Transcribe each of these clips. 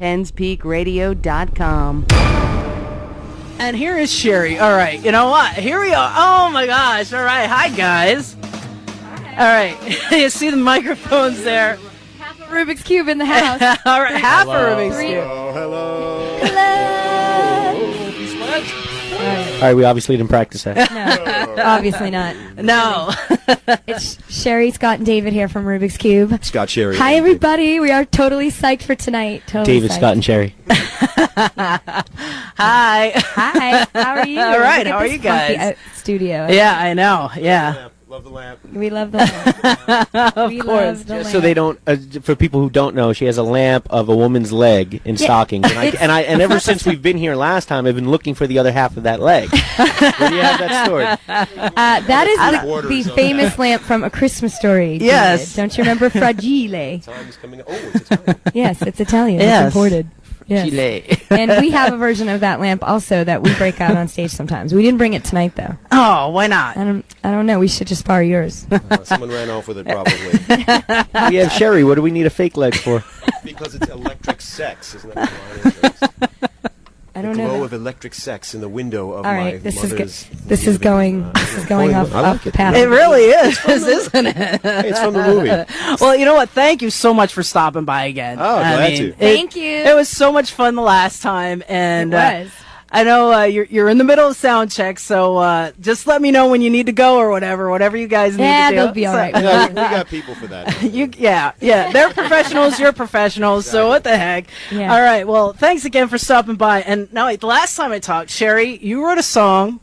PennsPeakRadio.com. And here is Cherie. All right, you know what? Here we are. Oh my gosh. All right. Hi, guys. All right. You see the microphones there. Half a Rubik's Cube in the house. All right. Half a Rubik's Cube. Hello. All right, we obviously didn't practice that. No, obviously not. No. It's Cherie, Scott, and David here from Rubik's Cube. Scott, Cherie. Hi, everybody. We are totally psyched for tonight. Totally David, psyched. Scott, and Cherie. Hi. Hi. How are you? All right. Look at How are this you guys? funky studio. Yeah, I know. Yeah. Love the lamp. We love the lamp. Of We course. love the lamp. So they don't. For people who don't know, she has a lamp of a woman's leg in stockings, and ever since we've been here last time, I've been looking for the other half of that leg. Where do you have that stored? That is the famous lamp from A Christmas Story. Yes. David. Don't you remember Fragile? Time's coming. Oh, it's Italian. Yes, it's Italian. Yes. It's imported. Yes. Chile. And we have a version of that lamp also that we break out on stage sometimes. We didn't bring it tonight though. Oh, why not? I don't know. We should just borrow yours. Someone ran off with it, probably. We have Cherie. What do we need a fake leg for? Because it's electric sex, isn't that what it is? I don't The know. glow that. of electric sex in the window of All my right, this mother's. is going off the path. It really is, isn't it? It's from the movie. Well, you know what? Thank you so much for stopping by again. Oh, glad to. Thank you. It was so much fun the last time, and It was. I know you're in the middle of sound check, so just let me know when you need to go or whatever you guys need Yeah, to do. they'll be all right. we got people for that. Yeah, they're professionals, you're professionals, so what the heck. Yeah. All right, well, thanks again for stopping by. And now, the last time I talked, Cherie, you wrote a song.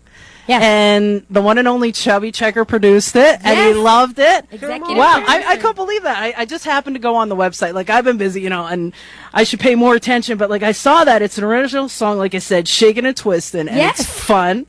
Yeah. And the one and only Chubby Checker produced it, and he Yes. loved it. Executive Wow, I producer. couldn't believe that. I just happened to go on the website. Like, I've been busy, and I should pay more attention, but, I saw that. It's an original song, like I said, Shakin' and Twistin', and Yes. it's fun.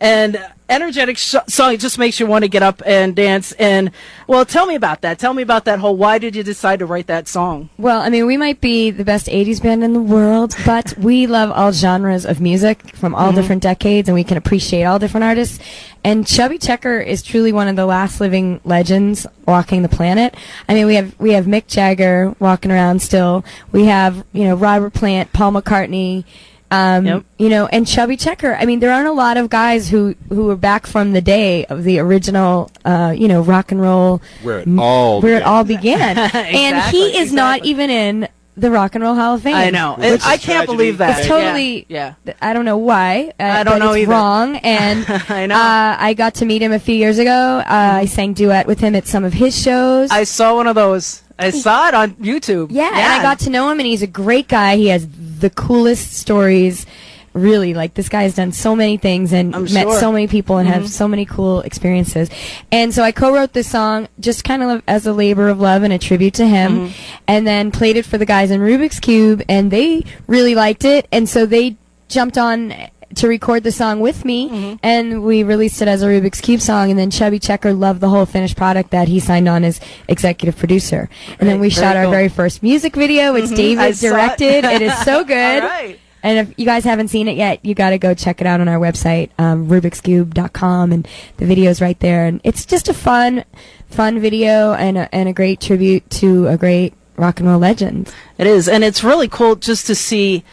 And energetic song. It just makes you want to get up and dance. And, well, tell me about that. Tell me about that whole, why did you decide to write that song? Well, I mean, we might be the best 80s band in the world, but we love all genres of music from all different decades, and we can appreciate all different artists. And Chubby Checker is truly one of the last living legends walking the planet. I mean, we have Mick Jagger walking around still. We have, Robert Plant, Paul McCartney, Yep. and Chubby Checker. I mean, there aren't a lot of guys who are back from the day of the original, rock and roll. Where it all began. And he is not even in the Rock and Roll Hall of Fame. I know. Which I is can't tragedy. believe that. It's totally. Yeah. I don't know why. I don't but know it's either. wrong. And I know. I got to meet him a few years ago. I sang duet with him at some of his shows. I saw one of those. I saw it on YouTube. Yeah, and I got to know him, and he's a great guy. He has the coolest stories. Really, this guy has done so many things and I'm met sure. so many people and have so many cool experiences. And so I co-wrote this song just kind of as a labor of love and a tribute to him, and then played it for the guys in Rubik's Cube, and they really liked it, and so they jumped on to record the song with me, and we released it as a Rubik's Cube song, and then Chubby Checker loved the whole finished product that he signed on as executive producer. And then we shot our cool. very first music video, which I David saw it. directed. It is so good. All right. And if you guys haven't seen it yet, you got to go check it out on our website, rubikskube.com, and the video's right there. And it's just a fun video and a great tribute to a great rock and roll legend. It is, and it's really cool just to see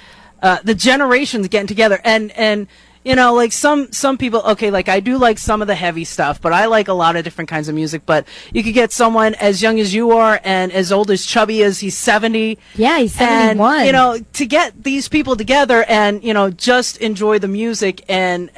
the generations getting together. And some people, okay, I do like some of the heavy stuff, but I like a lot of different kinds of music. But you could get someone as young as you are and as old as Chubby is. He's 70. Yeah, he's 71. And, to get these people together and, just enjoy the music and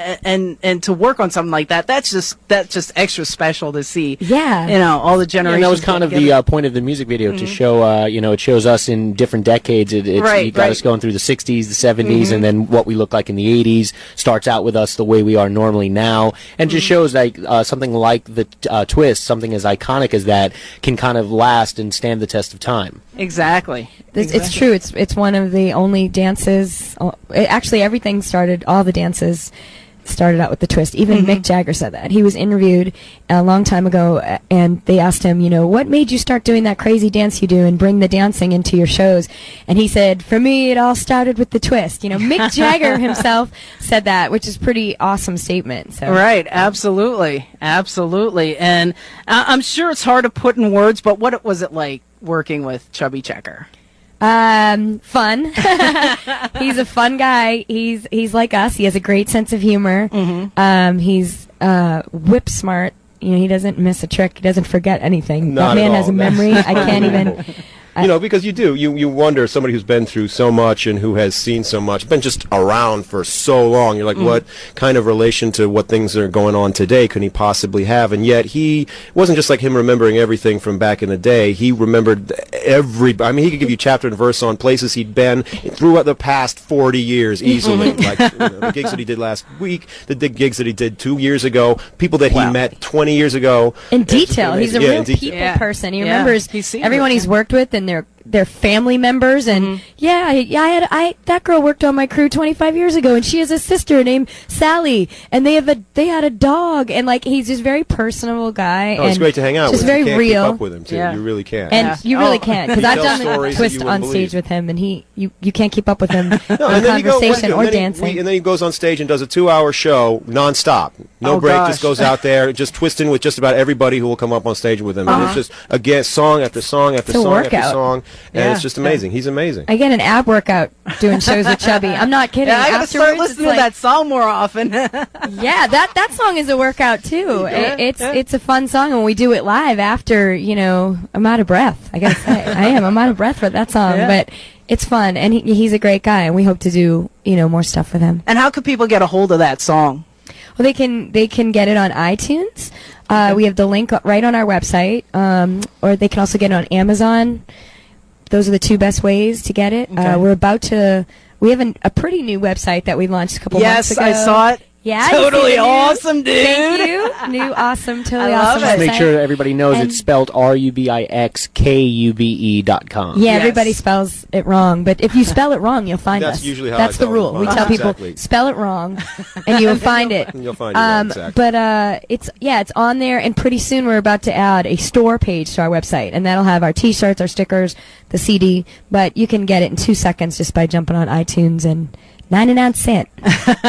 to work on something like that, that's just extra special to see. Yeah. All the generations. And that was kind of getting the point of the music video, to show, it shows us in different decades. It got us going through the 60s, the 70s, and then what we look like in the 80s. Starts out with us the way we are normally now, and just shows something like the twist, something as iconic as that, can kind of last and stand the test of time. Exactly. It's true. It's one of the only dances. Actually, everything started. All the dances started out with the twist. Even Mick Jagger said that. He was interviewed a long time ago, and they asked him, what made you start doing that crazy dance you do and bring the dancing into your shows? And he said, for me, it all started with the twist. Mick Jagger himself said that, which is a pretty awesome statement. So. Right, absolutely. And I'm sure it's hard to put in words, but what was it like working with Chubby Checker? Fun. He's a fun guy. He's like us. He has a great sense of humor. He's whip smart. You know, he doesn't miss a trick. He doesn't forget anything. Not that man at all. has a memory. I can't even. You know, because you do. You wonder, somebody who's been through so much and who has seen so much, been just around for so long. You're like, what kind of relation to what things are going on today could he possibly have? And yet he wasn't just like him remembering everything from back in the day. He remembered I mean, he could give you chapter and verse on places he'd been throughout the past 40 years easily. Like the gigs that he did last week, the gigs that he did 2 years ago, people that he met 20 years ago. In detail. He's a real people Yeah. person. He remembers He's seen everyone it. he's worked with and their family members, and that girl worked on my crew 25 years ago, and she has a sister named Sally, and they had a dog, and like he's just a very personable guy. Oh, it's and great to hang out just with. very You can't real. keep up with him too. Yeah. You really can't. And you really can't, because He I've tells done the stories that twist you on wouldn't stage believe. with him, and you can't keep up with him on and then conversation or dancing. And then he goes on stage and does a 2-hour show nonstop. No break, gosh. just goes out there, just twisting with just about everybody who will come up on stage with him. And it's just, again, song after song after It's a song after workout. song. And Yeah. it's just amazing. He's amazing. I get an ab workout doing shows with Chubby. I'm not kidding. Yeah, I gotta start Afterwards, listening it's to like- that song more often. Yeah, that song is a workout too. Yeah, It's a fun song, and we do it live after. You know, I'm out of breath. I gotta say, I'm out of breath for that song, but it's fun, and he's a great guy, and we hope to do more stuff with him. And how could people get a hold of that song? Well, they can get it on iTunes. We have the link right on our website, or they can also get it on Amazon. Those are the two best ways to get it. Okay. We have a pretty new website that we launched a couple months Yes, ago. I saw it. Yeah, you see Totally the new- awesome, dude. Thank you. New awesome, totally I love awesome it. Just website. make sure that everybody knows And- it's spelled RubixKube.com. Yeah, Yes. everybody spells it wrong, but if you spell it wrong, you'll find That's us. usually how That's I the tell rule. them. We tell people Exactly. spell it wrong, and you'll find it. You'll find it, right, exactly. But it's on there, and pretty soon we're about to add a store page to our website, and that'll have our T-shirts, our stickers, the CD. But you can get it in 2 seconds just by jumping on iTunes and 99 cents.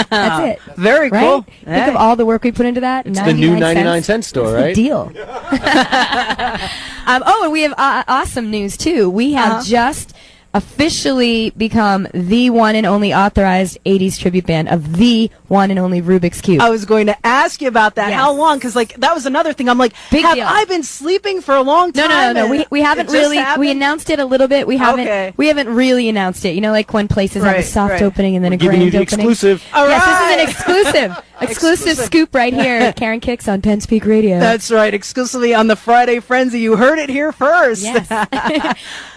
That's it. Very Right? cool. Think of all the work we put into that. It's the new 99 cent store, It's the right? deal. And we have awesome news too. We have just officially become the one and only authorized 80s tribute band of the one and only Rubik's Kube. I was going to ask you about that. Yes. How long? Because that was another thing. I'm like, Big have deal. I been sleeping for a long time? No. And We haven't it just really. happened? We announced it a little bit. We haven't. Okay. We haven't really announced it. You know, like when places have a Right, soft right. opening and then a Giving grand you the opening. exclusive. All Yes, right. this is an exclusive scoop right here. Karen Kixx on Penn Speak Radio. That's right. Exclusively on the Friday Frenzy. You heard it here first. Yes.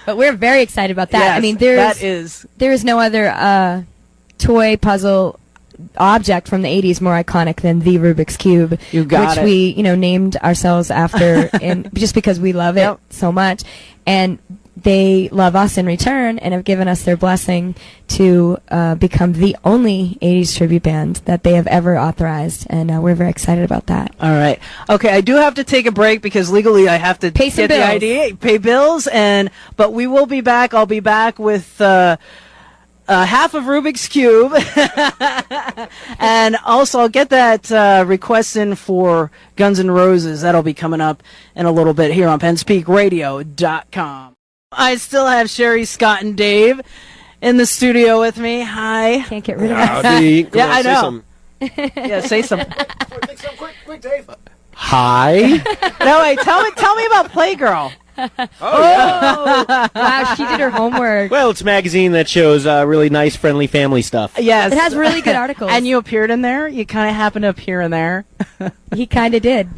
But we're very excited about that. Yes, I mean, that is. there is no other toy puzzle object from the 80s more iconic than the Rubik's Cube, You got which it. we named ourselves after, and just because we love it Yep. so much, and they love us in return and have given us their blessing to become the only 80s tribute band that they have ever authorized, and we're very excited about that. All right. Okay, I do have to take a break because legally I have to Pay some get the bills. ID, pay bills, but we will be back. I'll be back with half of Rubik's Cube, and also I'll get that request in for Guns N' Roses. That'll be coming up in a little bit here on PennSpeakRadio.com. I still have Cherie, Scott, and Dave in the studio with me. Hi. Can't get rid of us. Howdy. Come Yeah, on, I say know. something. Yeah, say something. Quick, Dave. Hi. No, wait. Tell me about Playgirl. Wow, she did her homework. Well, it's a magazine that shows really nice, friendly family stuff. Yes. It has really good articles. And you appeared in there? You kind of happened to appear in there? He kind of did.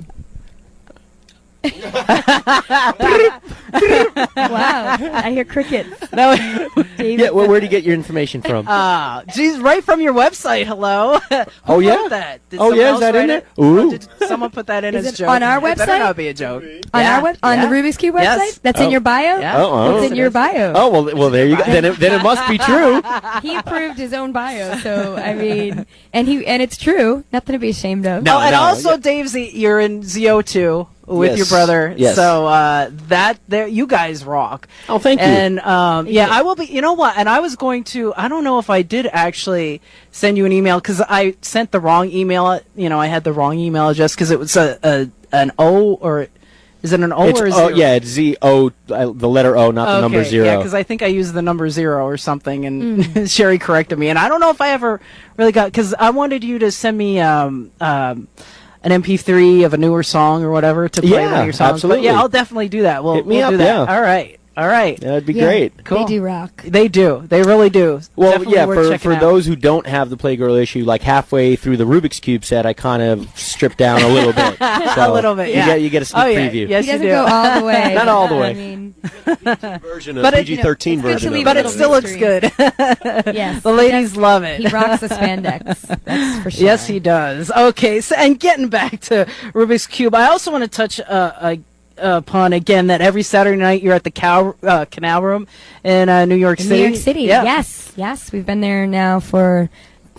Wow, I hear crickets. No. David. Yeah, where do you get your information from? Geez, right from your website. Hello. Oh, Who yeah? wrote that? Did Oh, someone yeah, is else that in write there? it? Or Ooh. did someone put that in Is as it joke? on our It better website? not be a joke. On Yeah. our on Yeah. the Rubik's Cube website? Yes. That's in your bio? Yeah. Oh, What's in your bio? Oh, well, there you go. Then it must be true. He approved his own bio, so I mean, and it's true. Nothing to be ashamed of. No. Oh, and also, Dave's you're in ZO2 with Yes. your brother. Yes. So that there, you guys rock. Oh, thank you. And yeah, I will be. You know what? And I was going to. I don't know if I did actually send you an email because I sent the wrong email. I had the wrong email address because it was an O or Is it an O or a 0? Oh, yeah, it's Z-O, the letter O, not the number 0. Yeah, because I think I used the number 0 or something, and Cherie corrected me. And I don't know if I ever really got, because I wanted you to send me an MP3 of a newer song or whatever to play one of your songs. Absolutely. But yeah, I'll definitely do that. Hit me we'll up, do that. yeah. All right. All right. That'd be great. Cool. They do rock. They do. They really do. Well, Definitely yeah, worth checking for out. those who don't have the Playgirl issue, like halfway through the Rubik's Cube set, I kind of stripped down a little bit. So a little bit, yeah. You get a sneak preview. Yes, He doesn't you do. go all the way. Not all the way. I mean, Version of But it- PG-13 you know, it's good to version leave of But a it it. little still looks mystery. good. yes. The ladies love it. He rocks the spandex. That's for sure. Yes, he does. Okay, so and getting back to Rubik's Cube, I also want to touch upon again that every Saturday night you're at the Canal Room in New York In City. New York City, Yeah. yes. We've been there now for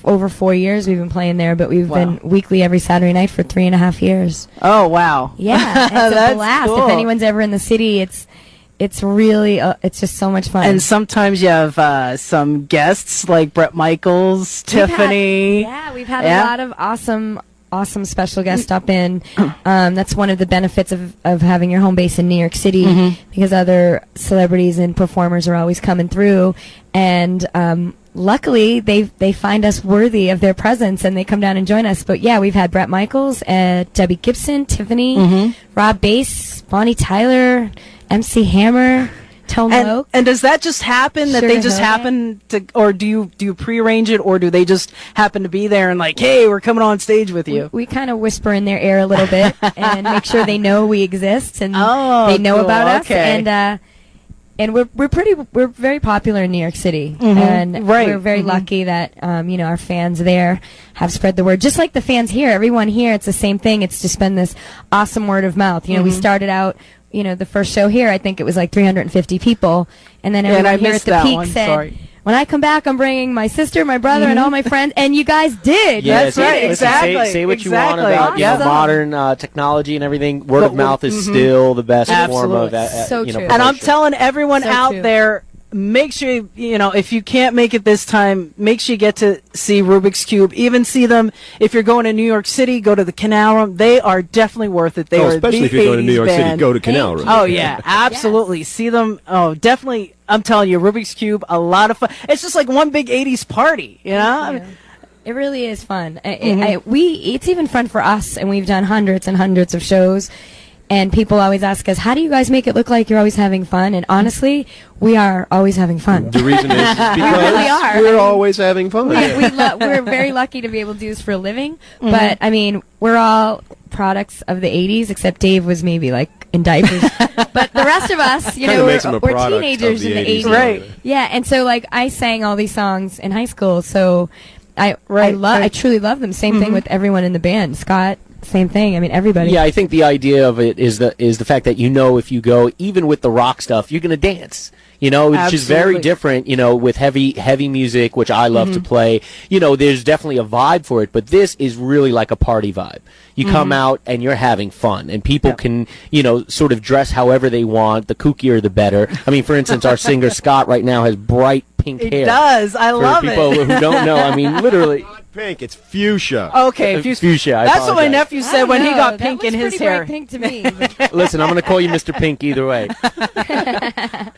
over 4 years. We've been playing there, but we've Wow. been weekly every Saturday night for 3.5 years. Oh wow. Yeah, it's a That's blast. cool. If anyone's ever in the city, it's really it's just so much fun. And sometimes you have some guests like Bret Michaels, Tiffany. We've had a lot of awesome special guests stop in. That's one of the benefits of having your home base in New York City, because other celebrities and performers are always coming through, and luckily they find us worthy of their presence and they come down and join us. But yeah, we've had Bret Michaels, Debbie Gibson, Tiffany, Rob Bass, Bonnie Tyler, MC Hammer, Tone Loc. And does that just happen that they Sugar just Hill happen to, or do you prearrange it, or do they just happen to be there and like, hey, we're coming on stage with you? We kind of whisper in their ear a little bit and make sure they know we exist and Oh, they know cool. about us. Okay. And we're very popular in New York City, and Right. we're very lucky that our fans there have spread the word. Just like the fans here, everyone here, it's the same thing. It's just been this awesome word of mouth. We started out. The first show here, I think it was like 350 people, and then everyone I here at missed the that Peak one. said, Sorry. "When I come back, I'm bringing my sister, my brother, and all my friends." And you guys did. Yeah, That's right, listen, exactly, Say what you want exactly. about Awesome. modern technology and everything. Word But of mouth is still the best form of Absolutely. So true. And I'm promotion. telling everyone So out true. there, make sure, if you can't make it this time, make sure you get to see Rubik's Cube. Even see them, if you're going to New York City, go to the Canal Room. They are definitely worth it. They are especially the if you're going to New 80s York City, band. go to Canal Room. Oh, yeah, absolutely. See them. Oh, definitely. I'm telling you, Rubik's Cube, a lot of fun. It's just like one big 80s party, Yeah. It really is fun. It's even fun for us, and we've done hundreds and hundreds of shows. And people always ask us, how do you guys make it look like you're always having fun? And honestly, we are always having fun. The reason is because really are. we're always having fun. We're very lucky to be able to do this for a living. But, we're all products of the 80s, except Dave was maybe, like, in diapers. But the rest of us, Kinda makes him a we're product teenagers of in the 80s. Right. Yeah, and so, like, I sang all these songs in high school, so I truly love them. Same thing with everyone in the band. Scott, same thing. Everybody. Yeah, I think the idea of it is the fact that if you go, even with the rock stuff, you're going to dance. It's just very Absolutely. different, with heavy music, which I love to play. There's definitely a vibe for it, but this is really like a party vibe. You come out and you're having fun, and people can, sort of dress however they want. The kookier, the better. For instance, our singer Scott right now has bright pink hair. It does. I For love people it. who don't know, literally. Not pink, it's fuchsia. Okay, Fuchsia. I That's what my apologize. nephew said when he got pink in his hair. Pink to me. Listen, I'm going to call you Mr. Pink either way.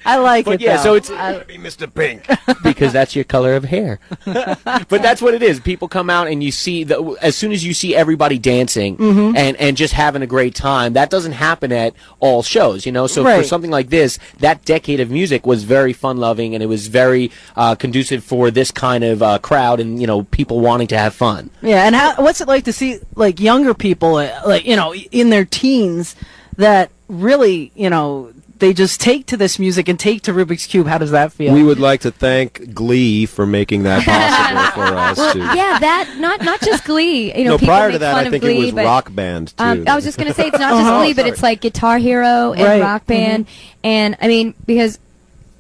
I like But it. yeah, though. so it's Be Mr. Pink. because that's your color of hair. But that's what it is. People come out and you see as soon as you see everybody dancing and just having a great time, that doesn't happen at all shows, So Right. for something like this, that decade of music was very fun-loving, and it was very conducive for this kind of crowd and people wanting to have fun. Yeah, and what's it like to see like younger people, in their teens that really, they just take to this music and take to Rubik's Cube? How does that feel? We would like to thank Glee for making that possible for us. Well, to, yeah, that not just Glee. no, people prior to make that, fun I of think Glee, it was but, Rock Band, too. I was just gonna say it's not just Glee, but it's like Guitar Hero and Right. Rock Band, and because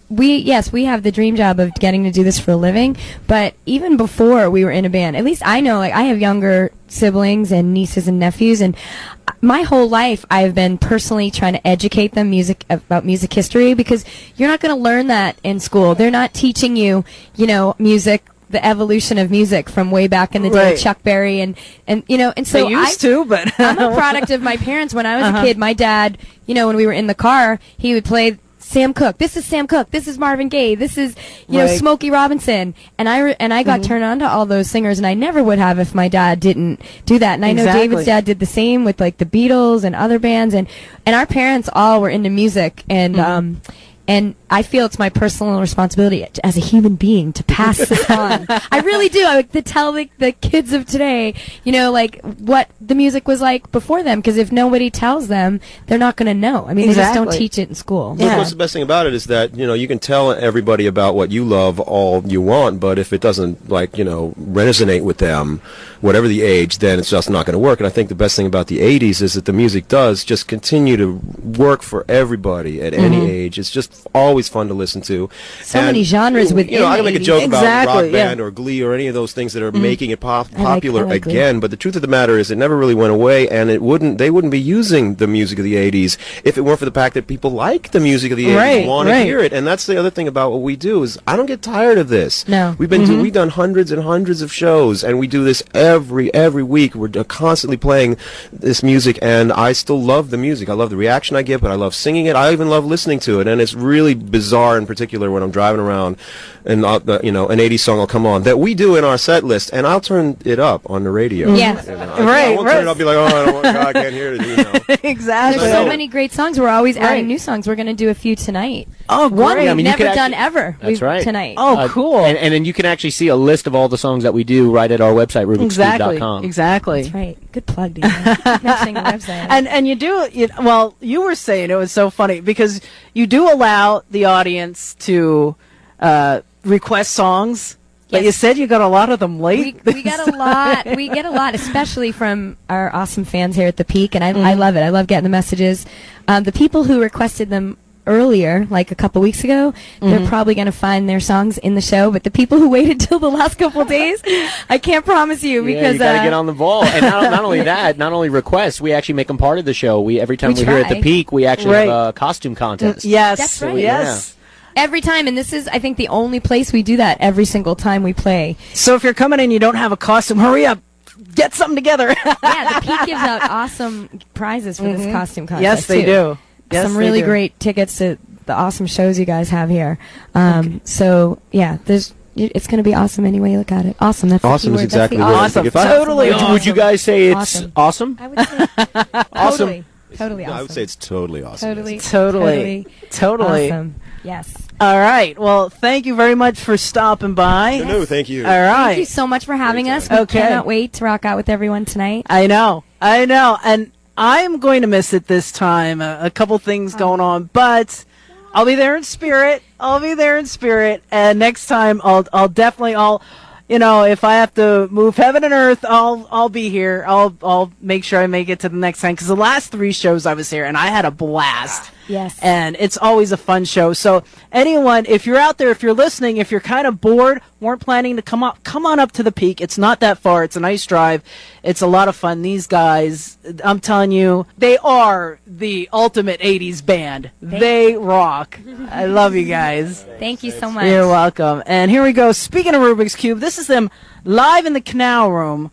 we have the dream job of getting to do this for a living, but even before we were in a band, at least I know, like, I have younger siblings and nieces and nephews, and my whole life I've been personally trying to educate them about music history, because you're not going to learn that in school. They're not teaching you, music the evolution of music from way back in the day, Right. Chuck Berry and so They used to, but I'm a product of my parents. When I was a kid, my dad, when we were in the car, he would play Sam Cooke. This is Sam Cooke. This is Marvin Gaye. This is, Right. Smokey Robinson. And I got turned on to all those singers, and I never would have if my dad didn't do that. And I know Exactly. David's dad did the same with like the Beatles and other bands, and our parents all were into music, and I feel it's my personal responsibility as a human being to pass this on. I really do. I would to tell the kids of today, like what the music was like before them. Because if nobody tells them, they're not going to know. I mean, they just don't Exactly. teach it in school. Look, what's the best thing about it is that, you can tell everybody about what you love all you want, but if it doesn't, resonate with them, whatever the age, then it's just not going to work. And I think the best thing about the 80s is that the music does just continue to work for everybody at any age. It's just always fun to listen to. So many genres within I can make a the joke 80s. about Exactly, Rock Band or Glee or any of those things that are making it popular I like Glee. again, but the truth of the matter is it never really went away, and they wouldn't be using the music of the 80s if it weren't for the fact that people like the music of the 80s, Right, want to right. hear it. And that's the other thing about what we do is I don't get tired of this. No. We've done hundreds and hundreds of shows, and we do this every week. We're constantly playing this music, and I still love the music. I love the reaction I get, but I love singing it. I even love listening to it, and it's really bizarre in particular when I'm driving around and an 80s song will come on that we do in our set list, and I'll turn it up on the radio. Yeah. I won't turn it up, I'll be like, oh, I can't hear it. exactly. There's So- so many great songs. We're always adding Right. new songs. We're going to do a few tonight. Oh, One great. we've I mean, you never could done actually- ever. That's right. Tonight. Oh, cool. And then you can actually see a list of all the songs that we do right at our website, RubixKube.com. Exactly. That's right. Good plug, Dana. Mentioning the website. And you were saying it was so funny because you do allow the audience to request songs. But Yes. you said you got a lot of them late. we get a lot. We get a lot, especially from our awesome fans here at the Peak, and I love it. I love getting the messages. The people who requested them earlier, like a couple weeks ago, they're probably going to find their songs in the show. But the people who waited till the last couple of days, I can't promise you Yeah, because you got to get on the ball. And not only that, not only requests, we actually make them part of the show. Every time We we're here at try. the Peak, we actually Right. have a costume contest. Yes. That's right. Yes. every time, and this is, I think, the only place we do that every single time we play. So if you're coming in and you don't have a costume, hurry up. Get something together. Yeah, the Peak gives out awesome prizes for this costume contest. Yes, they too. do. Yes, Some they really do. great tickets to the awesome shows you guys have here. So yeah, it's going to be awesome any way you look at it. Awesome. That's Awesome the is keyword. That's exactly the what I Awesome. think. If I- Totally Would you guys say it's awesome? I would say Awesome. totally awesome. I would say it's totally awesome. Totally Totally. awesome. Yes. All right. Well, thank you very much for stopping by. No, thank you. All right. Thank you so much for having Great us. time. We Okay. cannot wait to rock out with everyone tonight. I know. And I'm going to miss it this time. A couple things going on, but I'll be there in spirit. And next time I'll definitely, if I have to move heaven and earth, I'll be here. I'll make sure I make it to the next time, because the last 3 shows I was here and I had a blast. Yes. And it's always a fun show. So anyone, if you're out there, if you're listening, if you're kind of bored, weren't planning to come on up to the Peak. It's not that far. It's a nice drive. It's a lot of fun. These guys, I'm telling you, they are the ultimate 80s band. They rock. I love you guys. Thank you so much. You're welcome. And here we go. Speaking of Rubik's Cube, this is them live in the Canal Room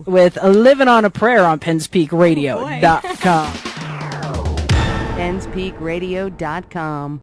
with Living on a Prayer on PennsPeakRadio.com. PennsPeakRadio.com.